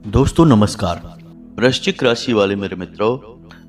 दोस्तों नमस्कार। वृश्चिक राशि वाले मेरे मित्रों,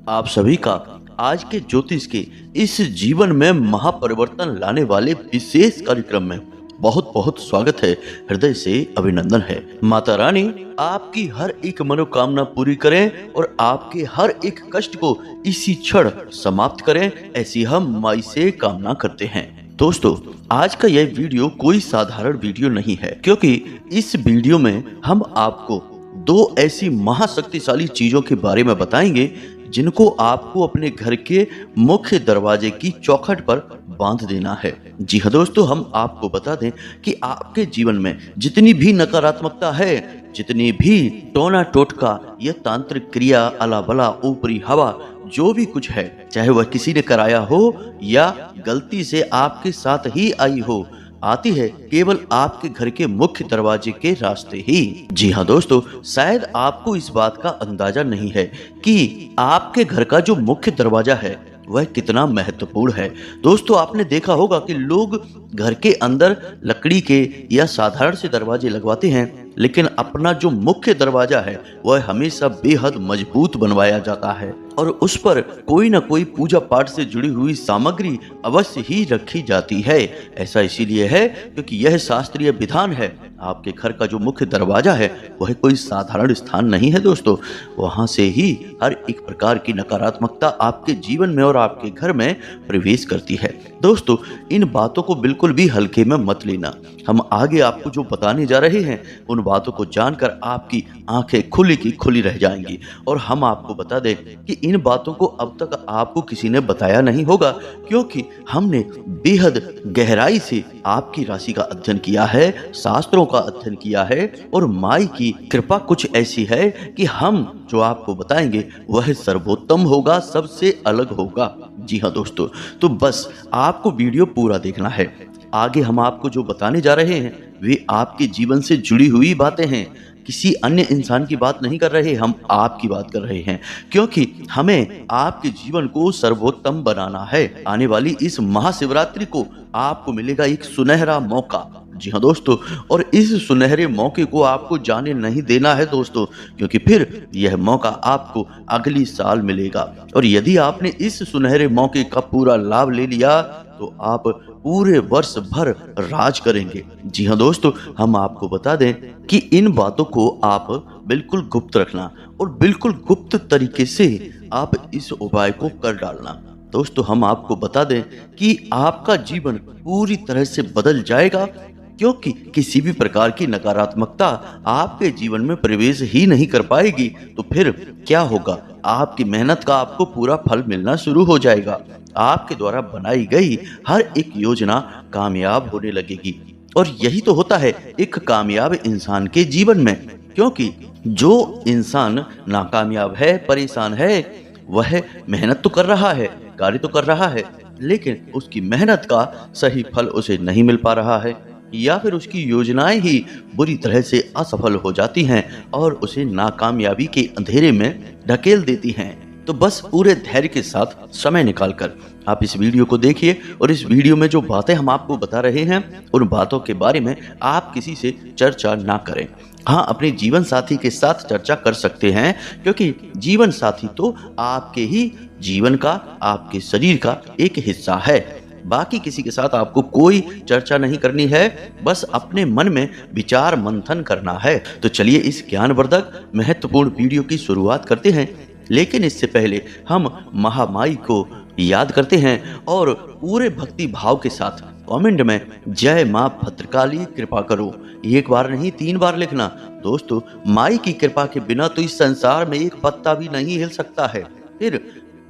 आप सभी का आज के ज्योतिष के इस जीवन में महापरिवर्तन लाने वाले विशेष कार्यक्रम में बहुत बहुत स्वागत है। हृदय से अभिनंदन है। माता रानी आपकी हर एक मनोकामना पूरी करें और आपके हर एक कष्ट को इसी क्षण समाप्त करें, ऐसी हम माई से कामना करते हैं। दोस्तों, आज का यह वीडियो कोई साधारण वीडियो नहीं है, क्योंकि इस वीडियो में हम आपको दो ऐसी महाशक्तिशाली चीजों के बारे में बताएंगे जिनको आपको अपने घर के मुख्य दरवाजे की चौखट पर बांध देना है। जी हाँ दोस्तों, हम आपको बता दें कि आपके जीवन में जितनी भी नकारात्मकता है, जितनी भी टोना टोटका, यह तांत्रिक क्रिया, अला बला, ऊपरी हवा, जो भी कुछ है, चाहे वह किसी ने कराया हो या गलती से आपके साथ ही आई हो, आती है केवल आपके घर के मुख्य दरवाजे के रास्ते ही। जी हाँ दोस्तों, शायद आपको इस बात का अंदाजा नहीं है कि आपके घर का जो मुख्य दरवाजा है वह कितना महत्वपूर्ण है। दोस्तों, आपने देखा होगा कि लोग घर के अंदर लकड़ी के या साधारण से दरवाजे लगवाते हैं, लेकिन अपना जो मुख्य दरवाजा है वह हमेशा बेहद मजबूत बनवाया जाता है और उस पर कोई ना कोई पूजा पाठ से जुड़ी हुई सामग्री अवश्य ही रखी जाती है। ऐसा इसीलिए है क्योंकि यह शास्त्रीय विधान है। आपके घर का जो मुख्य दरवाजा है वह कोई साधारण स्थान नहीं है दोस्तों। वहां से ही हर एक प्रकार की नकारात्मकता आपके जीवन में और आपके घर में प्रवेश करती है। दोस्तों, इन बातों को बिल्कुल भी हल्के में मत लेना। हम आगे आपको जो बताने जा रहे हैं उन बातों को जानकर आपकी आंखें खुली की खुली रह जाएंगी। और हम आपको बता दें कि इन बातों को अब तक आपको किसी ने बताया नहीं होगा, क्योंकि हमने बेहद गहराई से आपकी राशि का अध्ययन किया है, शास्त्रों का अध्ययन किया है और माई की कृपा कुछ ऐसी है कि हम जो आपको बताएंगे वह सर्वोत्तम होगा, सबसे अलग होगा। जी हाँ दोस्तों, तो बस आपको वीडियो पूरा देखना है। आगे हम आपको जो बताने जा रहे हैं वे आपके जीवन से जुड़ी हुई बातें हैं। किसी अन्य इंसान की बात नहीं कर रहे, हम आपकी बात कर रहे हैं, क्योंकि हमें आपके जीवन को सर्वोत्तम बनाना है। आने वाली इस महाशिवरात्रि को आपको मिलेगा एक सुनहरा मौका। जी हाँ दोस्तों, और इस सुनहरे मौके को आपको जाने नहीं देना है दोस्तों, क्योंकि फिर यह मौका आपको अगली साल मिलेगा। और यदि आपने इस सुनहरे मौके का पूरा लाभ ले लिया तो आप पूरे वर्ष भर राज करेंगे। जी हाँ दोस्तों, हम आपको बता दें कि इन बातों को आप बिल्कुल गुप्त रखना और बिल्कुल गुप्त तरीके से आप इस उपाय को कर डालना। दोस्तों, हम आपको बता दें कि आपका जीवन पूरी तरह से बदल जाएगा, क्योंकि किसी भी प्रकार की नकारात्मकता आपके जीवन में प्रवेश ही नहीं कर पाएगी। तो फिर क्या होगा? आपकी मेहनत का आपको पूरा फल मिलना शुरू हो जाएगा। आपके द्वारा बनाई गई हर एक योजना कामयाब होने लगेगी। और यही तो होता है एक कामयाब इंसान के जीवन में, क्योंकि जो इंसान नाकामयाब है, परेशान है, वह मेहनत तो कर रहा है, कार्य तो कर रहा है, लेकिन उसकी मेहनत का सही फल उसे नहीं मिल पा रहा है, या फिर उसकी योजनाएं ही बुरी तरह से असफल हो जाती हैं और उसे नाकामयाबी के अंधेरे में ढकेल देती हैं। तो बस पूरे धैर्य के साथ समय निकालकर आप इस वीडियो को देखिए और इस वीडियो में जो बातें हम आपको बता रहे हैं उन बातों के बारे में आप किसी से चर्चा ना करें। हाँ, अपने जीवन साथी के साथ चर्चा कर सकते हैं, क्योंकि जीवन साथी तो आपके ही जीवन का, आपके शरीर का एक हिस्सा है। बाकी किसी के साथ आपको कोई चर्चा नहीं करनी है, बस अपने मन में विचार मंथन करना है। तो चलिए इस ज्ञानवर्धक महत्वपूर्ण वीडियो की शुरुआत करते हैं, लेकिन इससे पहले हम महामाई को याद करते हैं और पूरे भक्ति भाव के साथ कमेंट में जय मां भद्रकाली कृपा करो एक बार नहीं 3 बार लिखना। दोस्तों, माई की कृपा के बिना तो इस संसार में एक पत्ता भी नहीं हिल सकता है। फिर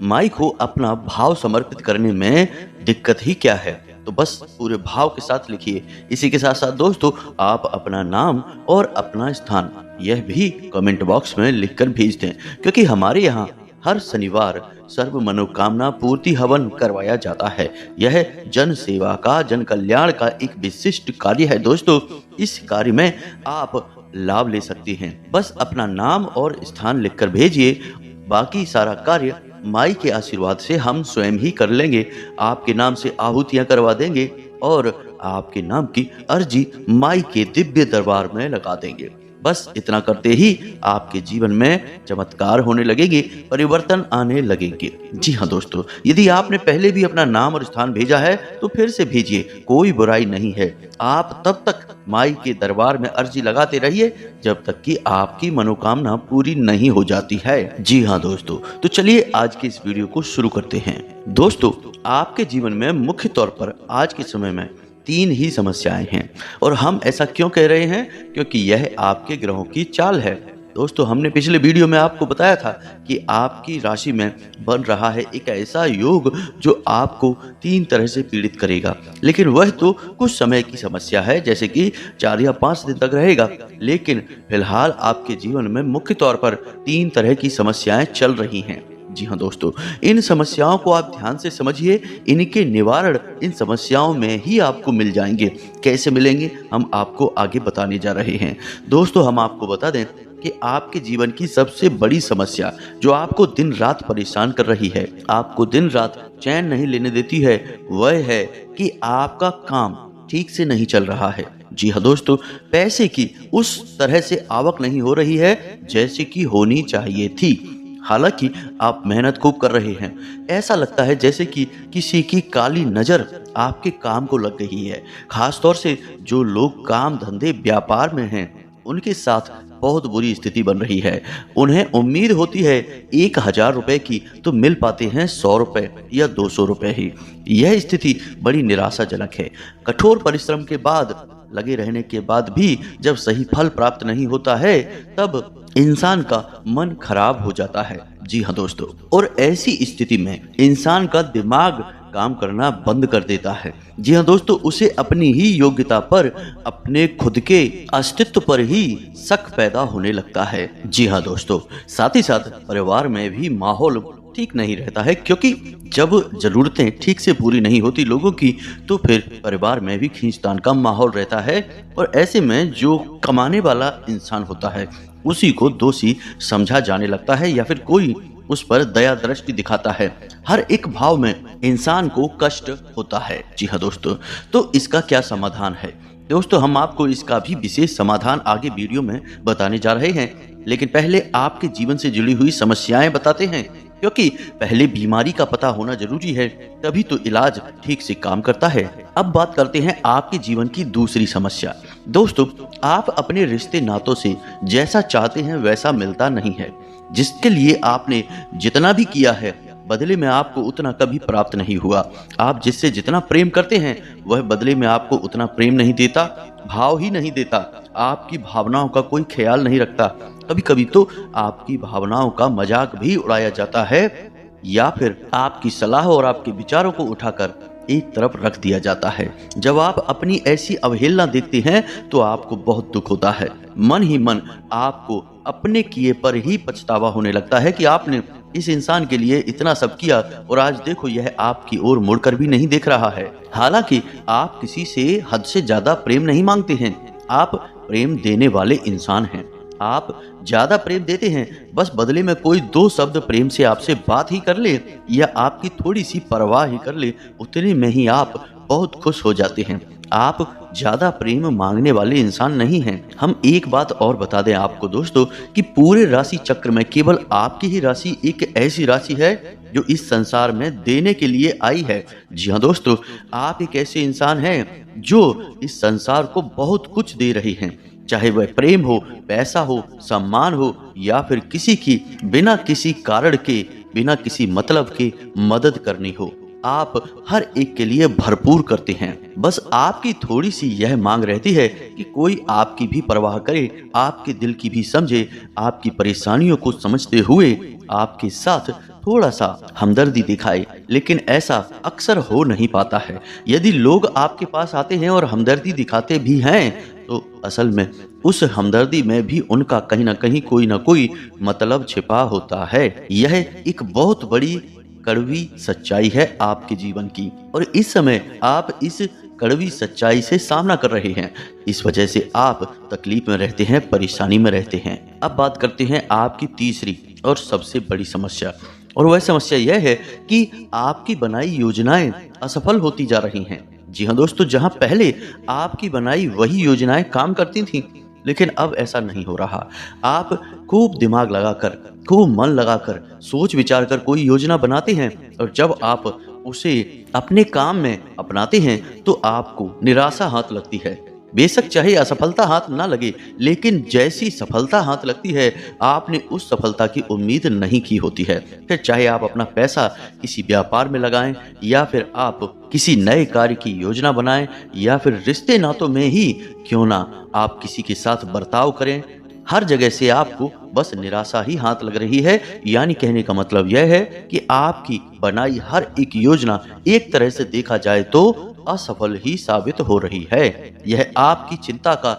माई को अपना भाव समर्पित करने में दिक्कत ही क्या है? तो बस पूरे भाव के साथ लिखिए। इसी के साथ साथ दोस्तों, आप अपना नाम और अपना स्थान यह भी कमेंट बॉक्स में लिखकर भेज दें, क्योंकि हमारे यहाँ हर शनिवार सर्व मनोकामना पूर्ति हवन करवाया जाता है। यह जन सेवा का, जन कल्याण का एक विशिष्ट कार्य है दोस्तों। इस कार्य में आप लाभ ले सकते हैं। बस अपना नाम और स्थान लिखकर भेजिए। बाकी सारा कार्य माई के आशीर्वाद से हम स्वयं ही कर लेंगे। आपके नाम से आहुतियां करवा देंगे और आपके नाम की अर्जी माई के दिव्य दरबार में लगा देंगे। बस इतना करते ही आपके जीवन में चमत्कार होने लगेंगे, परिवर्तन आने लगेंगे। जी हाँ दोस्तों, यदि आपने पहले भी अपना नाम और स्थान भेजा है तो फिर से भेजिए, कोई बुराई नहीं है। आप तब तक माई के दरबार में अर्जी लगाते रहिए जब तक कि आपकी मनोकामना पूरी नहीं हो जाती है। जी हाँ दोस्तों, तो चलिए आज की इस वीडियो को शुरू करते हैं। दोस्तों, आपके जीवन में मुख्य तौर पर आज के समय में 3 ही समस्याएं हैं, और हम ऐसा क्यों कह रहे हैं? क्योंकि यह आपके ग्रहों की चाल है। दोस्तों, हमने पिछले वीडियो में आपको बताया था कि आपकी राशि में बन रहा है एक ऐसा योग जो आपको 3 तरह से पीड़ित करेगा, लेकिन वह तो कुछ समय की समस्या है, जैसे कि 4 या 5 दिन तक रहेगा। लेकिन फिलहाल आपके जीवन में मुख्य तौर पर 3 तरह की समस्याएं चल रही हैं। जी हाँ दोस्तों, इन समस्याओं को आप ध्यान से समझिए। इनके निवारण इन समस्याओं में ही आपको मिल जाएंगे। कैसे मिलेंगे, हम आपको आगे बताने जा रहे हैं। दोस्तों, हम आपको बता दें कि आपके जीवन की सबसे बड़ी समस्या जो आपको दिन रात परेशान कर रही है, आपको दिन रात चैन नहीं लेने देती है, वह है कि आपका काम ठीक से नहीं चल रहा है। जी हाँ दोस्तों, पैसे की उस तरह से आवक नहीं हो रही है जैसे कि होनी चाहिए थी। हालांकि आप मेहनत खूब कर रहे हैं, ऐसा लगता है जैसे कि किसी की काली नज़र आपके काम को लग गई है। खास तौर से जो लोग काम धंधे व्यापार में हैं, उनके साथ बहुत बुरी स्थिति बन रही है। उन्हें उम्मीद होती है 1000 रुपए की, तो मिल पाते हैं 100 रुपए या 200 रुपए ही। यह स्थिति बड़ी निराशाजनक है। कठोर परिश्रम के बाद, लगे रहने के बाद भी जब सही फल प्राप्त नहीं होता है, तब इंसान का मन खराब हो जाता है। जी हाँ दोस्तों, और ऐसी स्थिति में इंसान का दिमाग काम करना बंद कर देता है। जी हाँ दोस्तों, उसे अपनी ही योग्यता पर, अपने खुद के अस्तित्व पर ही शक पैदा होने लगता है। जी हाँ दोस्तों, साथ ही साथ परिवार में भी माहौल ठीक नहीं रहता है, क्योंकि जब जरूरतें ठीक से पूरी नहीं होती लोगों की, तो फिर परिवार में भी खींचतान का माहौल रहता है। और ऐसे में जो कमाने वाला इंसान होता है, उसी को दोषी समझा जाने लगता है, या फिर कोई उस पर दया दृष्टि दिखाता है। हर एक भाव में इंसान को कष्ट होता है। जी हाँ दोस्तों, तो इसका क्या समाधान है? दोस्तों, हम आपको इसका भी विशेष समाधान आगे वीडियो में बताने जा रहे हैं, लेकिन पहले आपके जीवन से जुड़ी हुई समस्याएं बताते हैं, क्योंकि पहले बीमारी का पता होना जरूरी है, तभी तो इलाज ठीक से काम करता है। अब बात करते हैं आपके जीवन की दूसरी समस्या। दोस्तों, आप अपने रिश्ते नातों से जैसा चाहते हैं वैसा मिलता नहीं है। जिसके लिए आपने जितना भी किया है, बदले में आपको उतना कभी प्राप्त नहीं हुआ। आप जिससे जितना प्रेम करते हैं, वह बदले में आपको उतना प्रेम नहीं देता, भाव ही नहीं देता, आपकी भावनाओं का कोई ख्याल नहीं रखता। कभी कभी तो आपकी भावनाओं का मजाक भी उड़ाया जाता है, या फिर आपकी सलाह और आपके विचारों को उठाकर एक तरफ रख दिया जाता है। जब आप अपनी ऐसी अवहेलना देखते हैं तो आपको बहुत दुख होता है। मन ही मन आपको अपने किए पर ही पछतावा होने लगता है कि आपने इस इंसान के लिए इतना सब किया, और आज देखो यह आपकी ओर मुड़कर भी नहीं देख रहा है। हालांकि आप किसी से हद से ज्यादा प्रेम नहीं मांगते हैं, आप प्रेम देने वाले इंसान हैं। आप ज्यादा प्रेम देते हैं, बस बदले में कोई 2 शब्द प्रेम से आपसे बात ही कर ले, या आपकी थोड़ी सी परवाह ही कर ले, उतने में ही आप बहुत खुश हो जाते हैं। आप ज्यादा प्रेम मांगने वाले इंसान नहीं हैं। हम एक बात और बता दें आपको दोस्तों, कि पूरे राशि चक्र में केवल आपकी ही राशि एक ऐसी राशि है जो इस संसार में देने के लिए आई है। जी हाँ दोस्तों, आप एक ऐसे इंसान हैं जो इस संसार को बहुत कुछ दे रहे हैं, चाहे वह प्रेम हो, पैसा हो, सम्मान हो, या फिर किसी की बिना किसी कारण के, बिना किसी मतलब के मदद करनी हो। आप हर एक के लिए भरपूर करते हैं। बस आपकी थोड़ी सी यह मांग रहती है कि कोई आपकी भी परवाह करे, आपके दिल की भी समझे, आपकी परेशानियों को समझते हुए आपके साथ थोड़ा सा हमदर्दी दिखाए। लेकिन ऐसा अक्सर हो नहीं पाता है। यदि लोग आपके पास आते हैं और हमदर्दी दिखाते भी हैं, तो असल में उस हमदर्दी में भी उनका कहीं ना कहीं कोई ना कोई मतलब छिपा होता है। यह एक बहुत बड़ी कड़वी सच्चाई है आपके जीवन की, और इस समय आप इस कड़वी सच्चाई से सामना कर रहे हैं। इस वजह से आप तकलीफ में रहते हैं, परेशानी में रहते हैं। अब बात करते हैं आपकी तीसरी और सबसे बड़ी समस्या, और वह समस्या यह है कि आपकी बनाई योजनाएं असफल होती जा रही हैं। जी हाँ दोस्तों, जहां पहले आपकी बनाई वही योजनाएं काम करती थीं, लेकिन अब ऐसा नहीं हो रहा। आप खूब दिमाग लगाकर, खूब मन लगाकर, सोच विचार कर कोई योजना बनाते हैं और जब आप उसे अपने काम में अपनाते हैं तो आपको निराशा हाथ लगती है। बेशक चाहे असफलता हाथ ना लगे, लेकिन जैसी सफलता हाथ लगती है आपने उस सफलता की उम्मीद नहीं की होती है। फिर चाहे आप अपना पैसा किसी व्यापार में लगाएं या फिर आप किसी नए कार्य की योजना बनाएं या फिर रिश्ते नातों में ही क्यों ना आप किसी के साथ बर्ताव करें, हर जगह से आपको बस निराशा ही हाथ लग रही है। यानी कहने का मतलब यह है कि आपकी बनाई हर एक योजना एक तरह से देखा जाए तो असफल ही साबित हो रही है। यह आपकी चिंता का,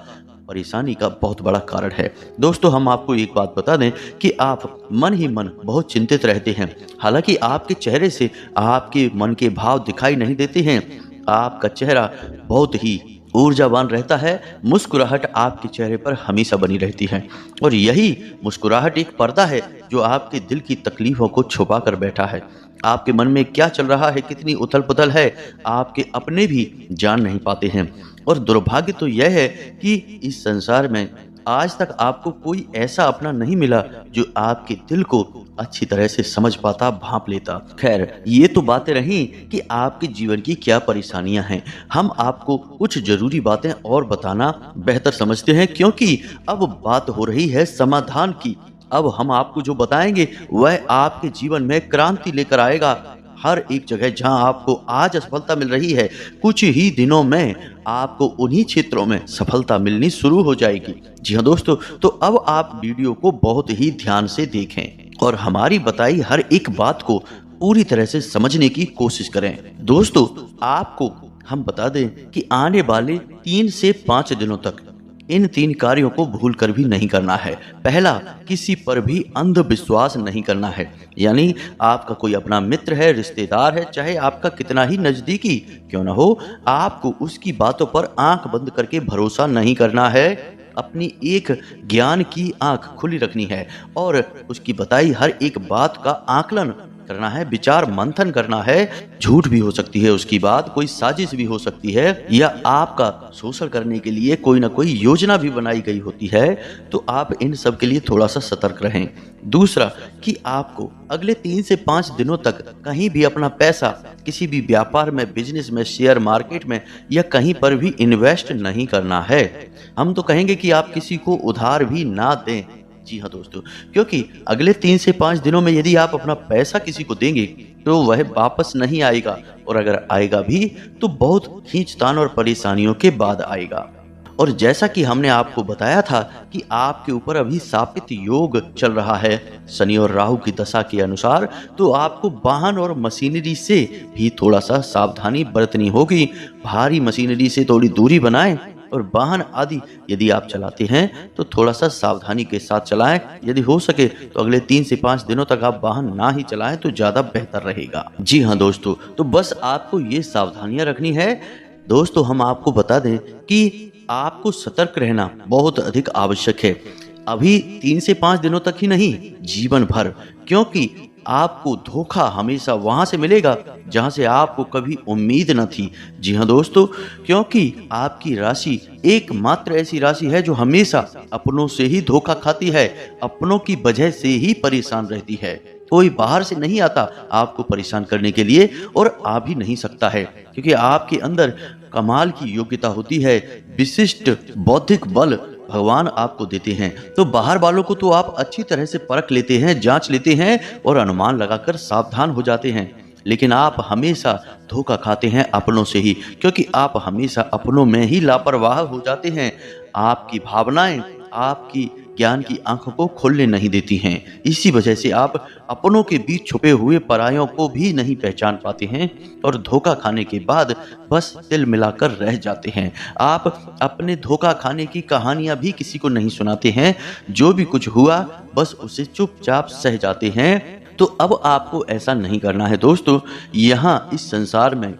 परेशानी का बहुत बड़ा कारण है। दोस्तों, हम आपको एक बात बता दें कि आप मन ही मन बहुत चिंतित रहते हैं। हालांकि आपके चेहरे से आपके मन के भाव दिखाई नहीं देते हैं। आपका चेहरा बहुत ही ऊर्जावान रहता है। मुस्कुराहट आपके चेहरे पर हमेशा बनी रहती है और यही मुस्कुराहट एक पर्दा है जो आपके दिल की तकलीफों को छुपा कर बैठा है। आपके मन में क्या चल रहा है, कितनी उथल पुथल है, आपके अपने भी जान नहीं पाते हैं। और दुर्भाग्य तो यह है कि इस संसार में आज तक आपको कोई ऐसा अपना नहीं मिला जो आपके दिल को अच्छी तरह से समझ पाता, भांप लेता। खैर, ये तो बातें रहीं कि आपके जीवन की क्या परेशानियां हैं। हम आपको कुछ जरूरी बातें और बताना बेहतर समझते हैं, क्योंकि अब बात हो रही है समाधान की। अब हम आपको जो बताएंगे वह आपके जीवन में क्रांति लेकर आएगा। हर एक जगह जहां आपको आज असफलता मिल रही है, कुछ ही दिनों में आपको उन्हीं क्षेत्रों में सफलता मिलनी शुरू हो जाएगी। जी हाँ दोस्तों, तो अब आप वीडियो को बहुत ही ध्यान से देखें और हमारी बताई हर एक बात को पूरी तरह से समझने की कोशिश करें। दोस्तों, आपको हम बता दें कि आने वाले 3 से 5 दिनों तक इन 3 कार्यों को भूल कर भी नहीं करना है। पहला, किसी पर भी अंधविश्वास नहीं करना है। यानी आपका कोई अपना मित्र है, रिश्तेदार है, चाहे आपका कितना ही नजदीकी क्यों ना हो, आपको उसकी बातों पर आंख बंद करके भरोसा नहीं करना है। अपनी एक ज्ञान की आंख खुली रखनी है और उसकी बताई हर एक बात का आकलन करना है, विचार मंथन करना है। झूठ भी हो सकती है उसकी बात, कोई साजिश भी हो सकती है, या आपका शोषण करने के लिए कोई ना कोई योजना भी बनाई गई होती है। तो आप इन सब के लिए थोड़ा सा सतर्क रहें। दूसरा, कि आपको अगले 3 से 5 दिनों तक कहीं भी अपना पैसा किसी भी व्यापार में, बिजनेस में, शेयर मार्केट में या कहीं पर भी इन्वेस्ट नहीं करना है। हम तो कहेंगे कि आप किसी को उधार भी ना दें। जी हाँ दोस्तों, क्योंकि अगले 3 से 5 दिनों में यदि आप अपना पैसा किसी को देंगे तो वह वापस नहीं आएगा, और अगर आएगा भी तो बहुत खींचतान और परेशानियों के बाद आएगा। और जैसा कि हमने आपको बताया था कि आपके ऊपर अभी सापित योग चल रहा है शनि और राहु की दशा के अनुसार, तो आपको वाहन और मशीनरी से भी थोड़ा सा सावधानी बरतनी होगी। भारी मशीनरी से थोड़ी दूरी बनाएं और वाहन आदि यदि आप चलाते हैं तो थोड़ा सा सावधानी के साथ चलाएं। यदि हो सके तो अगले 3 से 5 दिनों तक आप वाहन ना ही चलाएं तो ज्यादा बेहतर रहेगा। जी हाँ दोस्तों, तो बस आपको ये सावधानियां रखनी है। दोस्तों, हम आपको बता दें कि आपको सतर्क रहना बहुत अधिक आवश्यक है। अभी 3 से 5 दिनों तक ही नहीं, जीवन भर, क्योंकि आपको धोखा हमेशा वहां से मिलेगा जहां से आपको कभी उम्मीद न थी। जी हाँ दोस्तों, क्योंकि आपकी राशि एकमात्र ऐसी राशि है जो हमेशा अपनों से ही धोखा खाती है, अपनों की वजह से ही परेशान रहती है। कोई बाहर से नहीं आता आपको परेशान करने के लिए, और आ भी नहीं सकता है, क्योंकि आपके अंदर कमाल की योग्यता होती है, विशिष्ट बौद्धिक बल भगवान आपको देते हैं। तो बाहर वालों को तो आप अच्छी तरह से परख लेते हैं, जांच लेते हैं और अनुमान लगाकर सावधान हो जाते हैं, लेकिन आप हमेशा धोखा खाते हैं अपनों से ही, क्योंकि आप हमेशा अपनों में ही लापरवाह हो जाते हैं। आपकी भावनाएं आपकी ज्ञान की आंखों को खोलने नहीं देती हैं। इसी वजह से आप अपनों के बीच छुपे हुए परायों को भी नहीं पहचान पाते हैं और धोखा खाने के बाद बस तिल मिलाकर रह जाते हैं। आप अपने धोखा खाने की कहानियां भी किसी को नहीं सुनाते हैं, जो भी कुछ हुआ बस उसे चुपचाप सह जाते हैं। तो अब आपको ऐसा नहीं करना है दोस्तों। यहाँ इस संसार में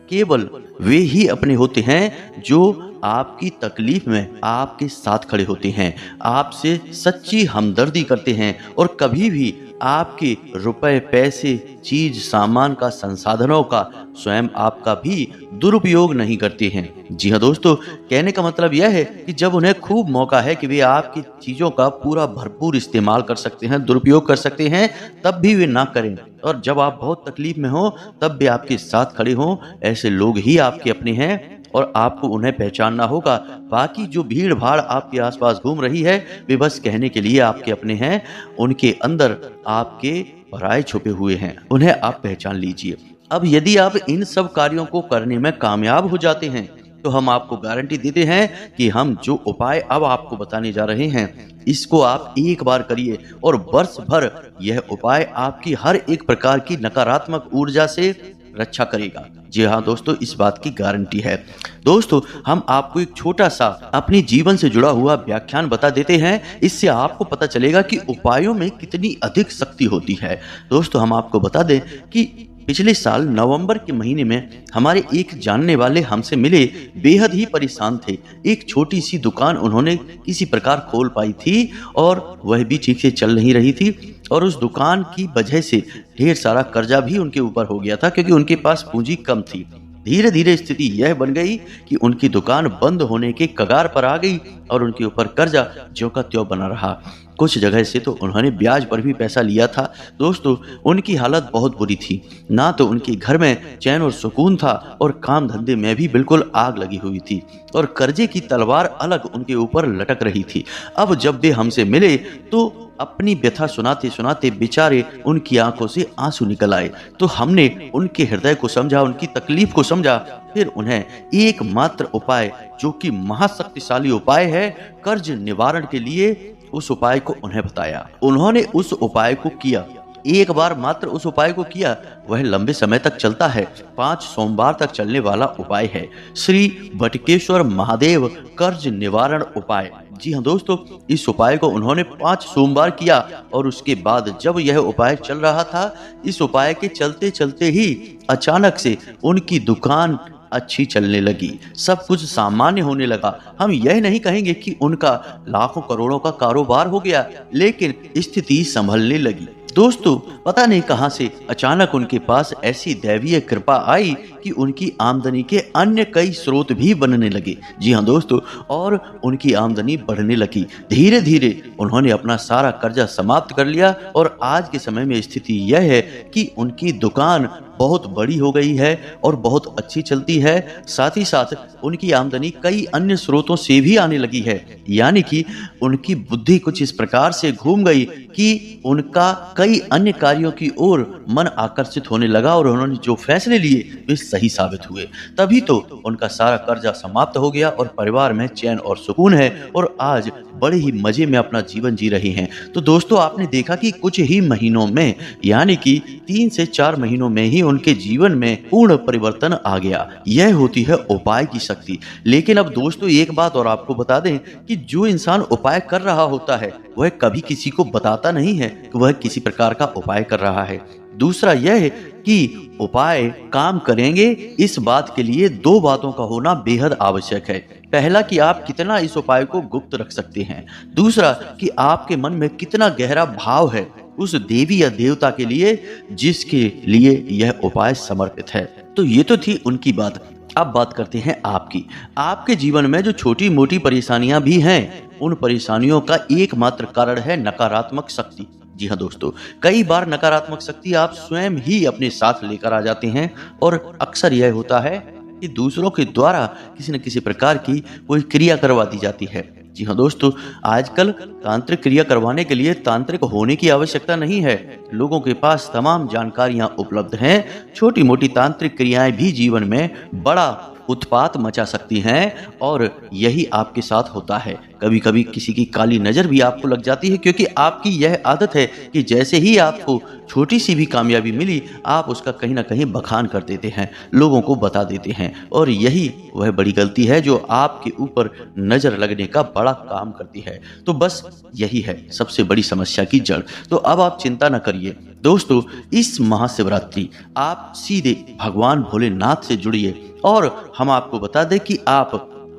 केवल वे ही अपने होते हैं जो आपकी तकलीफ में आपके साथ खड़े होते हैं, आपसे सच्ची हमदर्दी करते हैं और कभी भी आपके रुपए, पैसे, चीज, सामान का, संसाधनों का, स्वयं आपका भी दुरुपयोग नहीं करते हैं। जी हाँ दोस्तों, कहने का मतलब यह है कि जब उन्हें खूब मौका है कि वे आपकी चीजों का पूरा भरपूर इस्तेमाल कर सकते हैं, दुरुपयोग कर सकते हैं, तब भी वे ना करें। और जब आप बहुत तकलीफ में हो तब भी आपके साथ खड़े हों। ऐसे लोग ही आपके अपने हैं और आपको उन्हें पहचानना होगा। बाकी जो भीड़ भाड़ आपके आसपास घूम रही है वे बस कहने के लिए आपके अपने हैं, उनके अंदर आपके पराये छुपे हुए हैं, उन्हें आप पहचान लीजिए। अब यदि आप इन सब कार्यों को करने में कामयाब हो जाते हैं तो हम आपको गारंटी देते हैं कि हम जो उपाय अब आपको बताने जा रहे हैं इसको आप एक बार करिए और वर्ष भर यह उपाय आपकी हर एक प्रकार की नकारात्मक ऊर्जा से रक्षा करेगा। जी हाँ दोस्तों, इस बात की गारंटी है। दोस्तों, हम आपको एक छोटा सा अपने जीवन से जुड़ा हुआ व्याख्यान बता देते हैं, इससे आपको पता चलेगा कि उपायों में कितनी अधिक शक्ति होती है। दोस्तों, हम आपको बता दें कि पिछले साल नवंबर के महीने में हमारे एक जानने वाले हमसे मिले, बेहद ही परेशान थे। एक छोटी सी दुकान उन्होंने किसी प्रकार खोल पाई थी और वह भी ठीक से चल नहीं रही थी और उस दुकान की वजह से ढेर सारा कर्जा भी उनके ऊपर हो गया था क्योंकि उनके पास पूंजी कम थी। धीरे धीरे स्थिति यह बन गई कि उनकी दुकान बंद होने के कगार पर आ गई और उनके ऊपर कर्जा ज्यों का त्यों बना रहा। कुछ जगह से तो उन्होंने ब्याज पर भी पैसा लिया था। दोस्तों, उनकी हालत बहुत बुरी थी। ना तो उनके घर में चैन और सुकून था और काम धंधे में भी बिल्कुल आग लगी हुई थी और कर्जे की तलवार अलग उनके ऊपर लटक रही थी। अब जब वे हमसे मिले तो अपनी व्यथा सुनाते सुनाते बेचारे उनकी आंखों से आंसू निकल आए। तो हमने उनके हृदय को समझा, उनकी तकलीफ को समझा, फिर उन्हें एकमात्र उपाय जो कि महाशक्तिशाली उपाय है कर्ज निवारण के लिए, उस उपाय को उन्हें बताया। उन्होंने उस उपाय को किया, एक बार मात्र उस उपाय को किया। वह लंबे समय तक चलता है, 5 सोमवार तक चलने वाला उपाय है, श्री बटकेश्वर महादेव कर्ज निवारण उपाय। जी हाँ दोस्तों, इस उपाय को उन्होंने 5 सोमवार किया और उसके बाद जब यह उपाय चल रहा था, इस उपाय के चलते चलते ही अचानक से उनकी दुकान अच्छी चलने लगी, सब कुछ सामान्य होने लगा। हम यह नहीं कहेंगे कि उनका लाखों करोड़ों का कारोबार हो गया, लेकिन स्थिति संभलने लगी। दोस्तों, पता नहीं कहां से अचानक उनके पास ऐसी दैवीय कृपा आई कि उनकी आमदनी के अन्य कई स्रोत भी बनने लगे। जी हाँ दोस्तों, और उनकी आमदनी बढ़ने लगी। धीरे धीरे उन्होंने अपना सारा कर्जा समाप्त कर लिया और आज के समय में स्थिति यह है कि उनकी दुकान बहुत बड़ी हो गई है और बहुत अच्छी चलती है। साथ ही साथ उनकी आमदनी कई अन्य स्रोतों से भी आने लगी है। यानी कि उनकी बुद्धि कुछ इस प्रकार से घूम गई कि उनका कई अन्य कार्यों की ओर मन आकर्षित होने लगा और उन्होंने जो फैसले लिए वे सही साबित हुए। तभी तो उनका सारा कर्जा समाप्त हो गया और परिवार में चैन और सुकून है और आज बड़े ही मजे में अपना जीवन जी रहे हैं। तो दोस्तों, आपने देखा कि कुछ ही महीनों में, यानी कि 3 से 4 महीनों में ही उनके जीवन में पूर्ण परिवर्तन आ गया। यह होती है उपाय की शक्ति। लेकिन अब दोस्तों, एक बात और आपको बता दें कि जो इंसान उपाय कर रहा होता है वह कभी किसी को बताता नहीं है कि वह किसी प्रकार का उपाय कर रहा है। दूसरा यह है कि उपाय काम करेंगे, इस बात के लिए 2 बातों का होना बेहद आवश्यक है। पहला कि आप कितना इस उपाय को गुप्त रख सकते हैं। दूसरा कि आपके मन में कितना गहरा भाव है उस देवी या देवता के लिए जिसके लिए यह उपाय समर्पित है। तो ये तो थी उनकी बात। अब बात करते हैं आपकी। आपके जीवन में जो छोटी मोटी परेशानियां भी हैं, उन परेशानियों का एकमात्र कारण है नकारात्मक शक्ति। जी हाँ दोस्तों, कई बार नकारात्मक शक्ति आप स्वयं ही अपने साथ लेकर आ जाते हैं और अक्सर यह होता है कि दूसरों के द्वारा किसी न किसी प्रकार की कोई क्रिया करवा दी जाती है। जी हाँ दोस्तों, आजकल तांत्रिक क्रिया करवाने के लिए तांत्रिक होने की आवश्यकता नहीं है। लोगों के पास तमाम जानकारियां उपलब्ध हैं। छोटी मोटी तांत्रिक क्रियाएं भी जीवन में बड़ा उत्पात मचा सकती हैं और यही आपके साथ होता है। कभी कभी किसी की काली नजर भी आपको लग जाती है क्योंकि आपकी यह आदत है कि जैसे ही आपको छोटी सी भी कामयाबी मिली आप उसका कहीं ना कहीं बखान कर देते हैं, लोगों को बता देते हैं और यही वह बड़ी गलती है जो आपके ऊपर नजर लगने का बड़ा काम करती है। तो बस यही है सबसे बड़ी समस्या की जड़। तो अब आप चिंता न करिए दोस्तों, इस महाशिवरात्रि आप सीधे भगवान भोलेनाथ से जुड़िए और हम आपको बता दें कि आप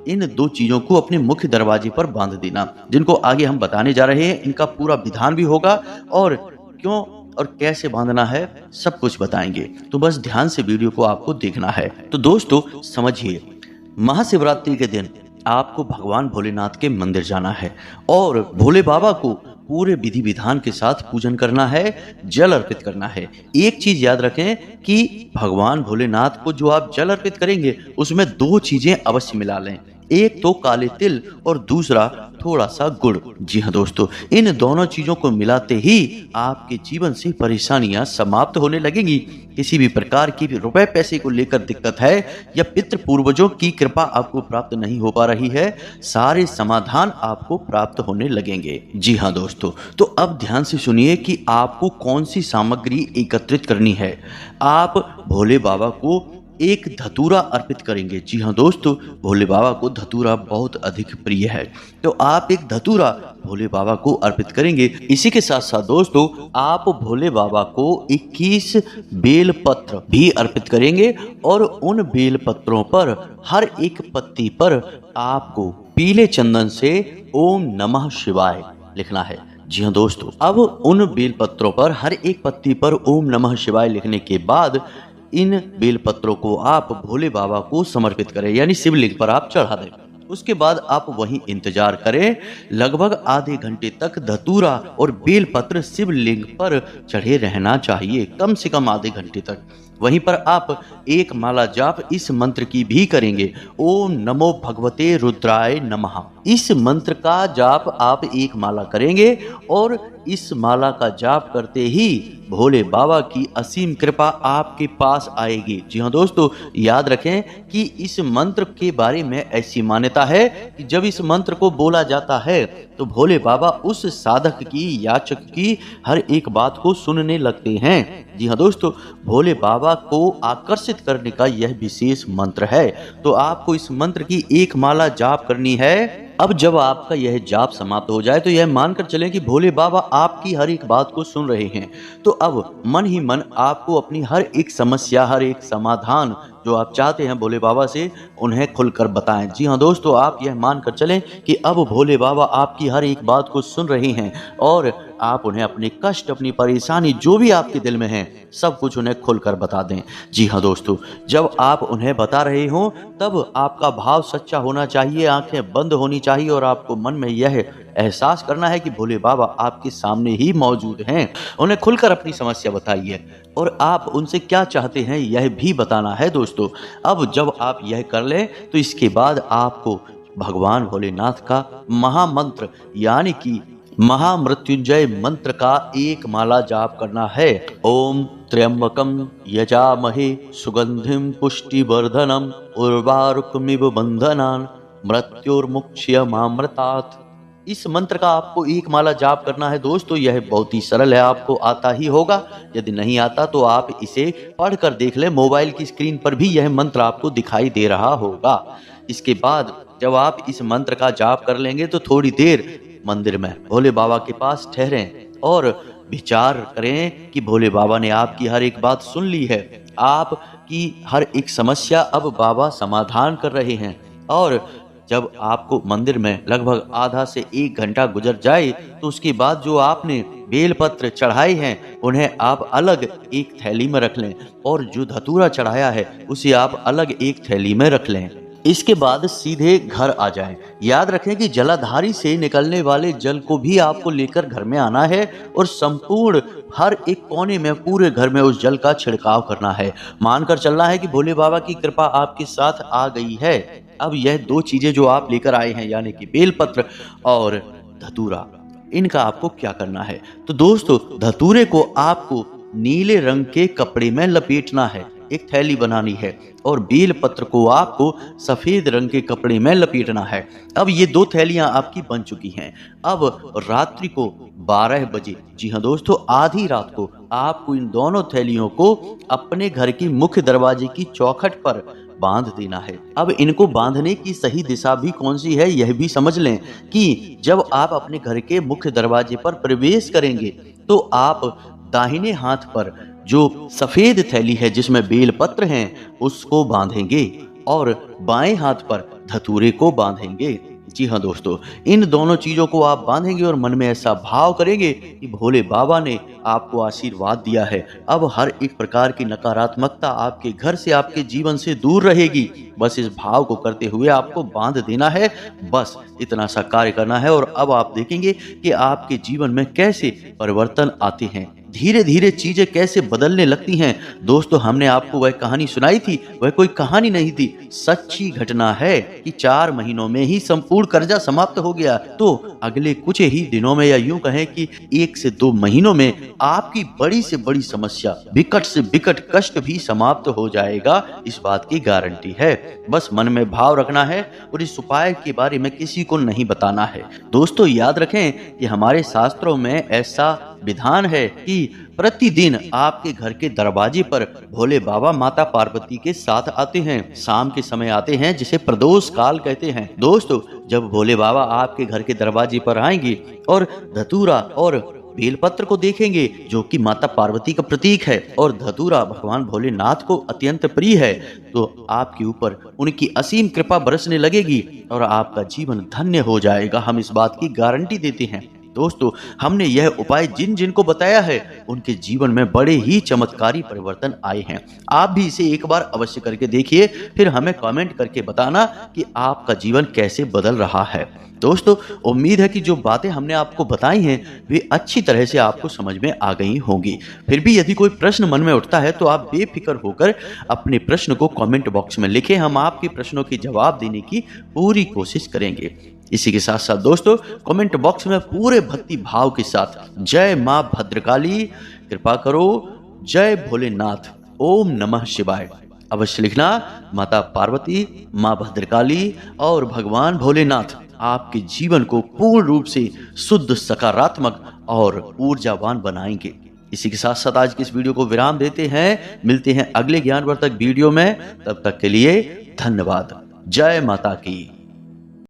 इन 2 चीजों को अपने मुख्य दरवाजे पर बांध देना, जिनको आगे हम बताने जा रहे हैं। इनका पूरा विधान भी होगा और क्यों और कैसे बांधना है सब कुछ बताएंगे, तो बस ध्यान से वीडियो को आपको देखना है। तो दोस्तों समझिए, महाशिवरात्रि के दिन आपको भगवान भोलेनाथ के मंदिर जाना है और भोले बाबा को पूरे विधि विधान के साथ पूजन करना है, जल अर्पित करना है। एक चीज याद रखें कि भगवान भोलेनाथ को जो आप जल अर्पित करेंगे उसमें 2 चीजें अवश्य मिला लें, एक तो काले तिल और दूसरा थोड़ा सा गुड़। जी हाँ दोस्तों, इन दोनों चीजों को मिलाते ही आपके जीवन से परेशानियां समाप्त होने लगेंगी। किसी भी प्रकार की भी रुपए पैसे को लेकर दिक्कत है या पितृ पूर्वजों की कृपा आपको प्राप्त नहीं हो पा रही है, सारे समाधान आपको प्राप्त होने लगेंगे। जी हाँ दोस्तों, तो अब ध्यान से सुनिए कि आपको कौन सी सामग्री एकत्रित करनी है। आप भोले बाबा को एक धतूरा अर्पित करेंगे। जी हाँ दोस्तों, भोले बाबा को धतूरा बहुत अधिक प्रिय है, तो आप एक धतूरा भोले बाबा को अर्पित करेंगे। इसी के साथ साथ दोस्तों, आप भोले बाबा को 21 बेल पत्र भी अर्पित करेंगे और उन बेल पत्रों पर हर एक पत्ती पर आपको पीले चंदन से ओम नमः शिवाय लिखना है। जी हाँ दोस्तों, अब उन बेल पत्रों पर हर एक पत्ती पर ओम नमः शिवाय लिखने के बाद इन बेल पत्रों को आप भोले बाबा को समर्पित करें, यानी शिवलिंग पर आप चढ़ा दें। उसके बाद आप वहीं इंतजार करें। लगभग आधे घंटे तक धतूरा और बेल पत्र शिवलिंग पर चढ़े रहना चाहिए, कम से कम आधे घंटे तक। वहीं पर आप एक माला जाप इस मंत्र की भी करेंगे, ओम नमो भगवते रुद्राय नमः। इस मंत्र का जाप आप एक माला करेंगे और इस माला का जाप करते ही भोले बाबा की असीम कृपा आपके पास आएगी। जी हाँ दोस्तों, याद रखें कि इस मंत्र के बारे में ऐसी मान्यता है कि जब इस मंत्र को बोला जाता है तो भोले बाबा उस साधक की, याचक की हर एक बात को सुनने लगते हैं। जी हाँ दोस्तों, भोले बाबा को आकर्षित करने का यह विशेष मंत्र है, तो आपको इस मंत्र की एक माला जाप करनी है। अब जब आपका यह जाप समाप्त हो जाए तो यह मानकर चलें कि भोले बाबा आपकी हर एक बात को सुन रहे हैं। तो अब मन ही मन आपको अपनी हर एक समस्या, हर एक समाधान जो आप चाहते हैं भोले बाबा से, उन्हें खुलकर बताएं। जी हाँ दोस्तों, आप यह मानकर चलें कि अब भोले बाबा आपकी हर एक बात को सुन रहे हैं और आप उन्हें अपने कष्ट, अपनी परेशानी जो भी आपके दिल में है, सब कुछ उन्हें खुलकर बता दें। जी हाँ दोस्तों, जब आप उन्हें बता रहे हो तब आपका भाव सच्चा होना चाहिए, आंखें बंद होनी चाहिए और आपको मन में यह एहसास करना है कि भोले बाबा आपके सामने ही मौजूद हैं। उन्हें खुलकर अपनी समस्या बताइए और आप उनसे क्या चाहते हैं यह भी बताना है दोस्तों। अब जब आप यह कर लें तो इसके बाद आपको भगवान भोलेनाथ का महामंत्र यानी कि महामृत्युंजय मंत्र का एक माला जाप करना है। ओम त्र्यंबकम यजामहे सुगंधिम पुष्टिवर्धनम उर्वारुकमिव बंधनान मृत्युर्मुक्ष्यमामृतात्। इस मंत्र का आपको एक माला जाप करना है दोस्तों। यह बहुत ही सरल है, आपको आता ही होगा। यदि नहीं आता तो आप इसे पढ़कर देख लें, मोबाइल की स्क्रीन पर भी यह मंत्र आपको दिखाई दे रहा होगा। इसके बाद जब आप इस मंत्र का जाप कर लेंगे तो थोड़ी देर मंदिर में भोले बाबा के पास ठहरें और विचार करें कि भोले बाबा ने आपकी हर एक बात सुन ली है, आपकी हर एक समस्या अब बाबा समाधान कर रहे हैं। और जब आपको मंदिर में लगभग आधा से 1 घंटा गुजर जाए तो उसके बाद जो आपने बेलपत्र चढ़ाए हैं उन्हें आप अलग एक थैली में रख लें और जो धतूरा चढ़ाया है उसे आप अलग एक थैली में रख लें। इसके बाद सीधे घर आ जाएं। याद रखें कि जलाधारी से निकलने वाले जल को भी आपको लेकर घर में आना है और संपूर्ण हर एक कोने में पूरे घर में उस जल का छिड़काव करना है। मानकर चलना है कि भोले बाबा की कृपा आपके साथ आ गई है। अब यह 2 चीजें जो आप लेकर आए हैं यानी कि बेलपत्र और धतूरा, इनका आपको क्या करना है? तो दोस्तों, धतूरे को आपको नीले रंग के कपड़े में लपेटना है, एक थैली बनानी है और बेल पत्र को आपको सफेद रंग के कपड़े में लपेटना है। अब ये 2 थैलियां आपकी बन चुकी हैं। अब रात्रि को 12 बजे, जी हाँ दोस्तों, आधी रात को आपको इन दोनों थैलियों को अपने घर की मुख्य दरवाजे की चौखट पर बांध देना है। अब इनको बांधने की सही दिशा भी कौन सी है यह भी समझ लें कि जब आप अपने घर के मुख्य दरवाजे पर प्रवेश करेंगे तो आप दाहिने हाथ पर जो सफेद थैली है जिसमें बेल पत्र हैं उसको बांधेंगे और बाएं हाथ पर धतूरे को बांधेंगे। जी हाँ दोस्तों, इन दोनों चीजों को आप बांधेंगे और मन में ऐसा भाव करेंगे कि भोले बाबा ने आपको आशीर्वाद दिया है। अब हर एक प्रकार की नकारात्मकता आपके घर से, आपके जीवन से दूर रहेगी। बस इस भाव को करते हुए आपको बांध देना है, बस इतना सा कार्य करना है और अब आप देखेंगे कि आपके जीवन में कैसे परिवर्तन आते हैं, धीरे धीरे चीजें कैसे बदलने लगती हैं। दोस्तों, हमने आपको वह कहानी सुनाई थी, वह कोई कहानी नहीं थी, सच्ची घटना है कि 4 महीनों में ही संपूर्ण कर्जा समाप्त हो गया। तो अगले कुछ ही दिनों में, या यूं कहें कि 1 से 2 महीनों में, आपकी बड़ी से बड़ी समस्या, विकट से विकट कष्ट भी समाप्त हो जाएगा। इस बात की गारंटी है। बस मन में भाव रखना है और इस उपाय के बारे में किसी को नहीं बताना है। दोस्तों, याद रखें कि हमारे शास्त्रों में ऐसा विधान है कि प्रतिदिन आपके घर के दरवाजे पर भोले बाबा माता पार्वती के साथ आते हैं। शाम के समय आते हैं, जिसे प्रदोष काल कहते हैं। दोस्तों, जब भोले बाबा आपके घर के दरवाजे पर आएंगे और धतूरा और बेलपत्र को देखेंगे, जो कि माता पार्वती का प्रतीक है, और धतूरा भगवान भोलेनाथ को अत्यंत प्रिय है, तो आपके ऊपर उनकी असीम कृपा बरसने लगेगी और आपका जीवन धन्य हो जाएगा। हम इस बात की गारंटी देते हैं। दोस्तों, हमने यह उपाय जिन जिन को बताया है, उनके जीवन में बड़े ही चमत्कारी परिवर्तन आए हैं। आप भी इसे एक बार अवश्य करके देखिए, फिर हमें कमेंट करके बताना कि आपका जीवन कैसे बदल रहा है। दोस्तों, उम्मीद है कि जो बातें हमने आपको बताई हैं वे अच्छी तरह से आपको समझ में आ गई होंगी। फिर भी यदि कोई प्रश्न मन में उठता है तो आप बेफिक्र होकर अपने प्रश्न को कमेंट बॉक्स में लिखें। हम आपके प्रश्नों के जवाब देने की पूरी कोशिश करेंगे। इसी के साथ साथ दोस्तों, कमेंट बॉक्स में पूरे भक्ति भाव के साथ जय मां भद्रकाली, कृपा करो, जय भोलेनाथ, ओम नमः शिवाय अवश्य लिखना। माता पार्वती, मां भद्रकाली और भगवान भोलेनाथ आपके जीवन को पूर्ण रूप से शुद्ध, सकारात्मक और ऊर्जावान बनाएंगे। इसी के साथ साथ आज की इस वीडियो को विराम देते हैं। मिलते हैं अगले ज्ञानवर्धक वीडियो में। तब तक के लिए धन्यवाद। जय माता की।